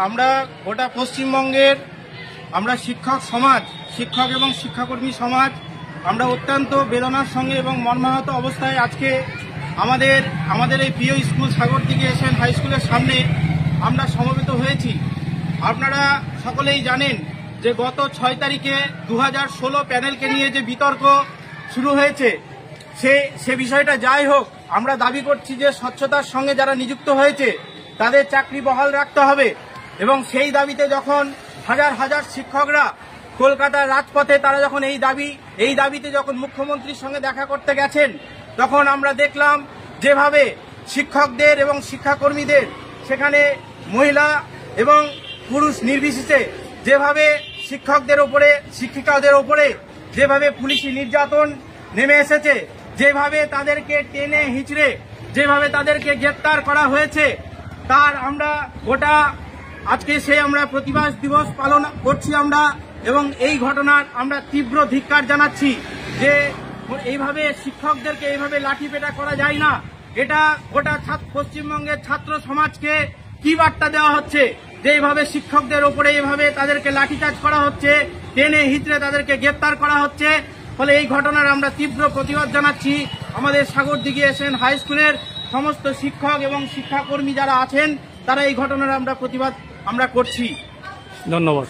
আমরা গোটা পশ্চিমবঙ্গের আমরা শিক্ষক সমাজ, শিক্ষক এবং শিক্ষাকর্মী সমাজ আমরা অত্যন্ত বেদনার সঙ্গে এবং মর্মাহত অবস্থায় আজকে আমাদের এই প্রিয় স্কুল সাগরদিঘি এশিয়ান হাই স্কুলের সামনে আমরা সমবেত হয়েছি। আপনারা সকলেই জানেন যে গত 6 তারিখে 2016 প্যানেলকে নিয়ে যে বিতর্ক শুরু হয়েছে, সে বিষয়টা যাই হোক, আমরা দাবি করছি যে স্বচ্ছতার সঙ্গে যারা নিযুক্ত হয়েছে তাদের চাকরি বহাল রাখতে হবে। এবং সেই দাবিতে যখন হাজার হাজার শিক্ষকরা কলকাতার রাজপথে তারা যখন এই দাবিতে যখন মুখ্যমন্ত্রীর সঙ্গে দেখা করতে গেছেন, তখন আমরা দেখলাম যেভাবে শিক্ষকদের এবং শিক্ষাকর্মীদের সেখানে মহিলা এবং পুরুষ নির্বিশেষে যেভাবে শিক্ষকদের ওপরে, শিক্ষিকাদের ওপরে যেভাবে পুলিশি নির্যাতন নেমে এসেছে, যেভাবে তাদেরকে টেনে হিঁচড়ে যেভাবে তাদেরকে গ্রেপ্তার করা হয়েছে, তার আমরা গোটা আজকে আমরা প্রতিবাদ দিবস পালন করছি আমরা। এবং এই ঘটনার আমরা তীব্র ধিক্কার জানাচ্ছি যে এইভাবে শিক্ষকদেরকে এইভাবে লাঠিপেটা করা যায় না। এটা গোটা পশ্চিমবঙ্গের ছাত্র সমাজকে কি বার্তা দেওয়া হচ্ছে যে এইভাবে শিক্ষকদের ওপরে এইভাবে তাদেরকে লাঠিচার্জ করা হচ্ছে, টেনে হিঁচড়ে তাদেরকে গ্রেপ্তার করা হচ্ছে। ফলে এই ঘটনার আমরা তীব্র প্রতিবাদ জানাচ্ছি। আমাদের সাগরদিঘি এশিয়ান হাই স্কুলের সমস্ত শিক্ষক এবং শিক্ষাকর্মী যারা আছেন তারা এই ঘটনার আমরা প্রতিবাদ আমরা করছি। ধন্যবাদ।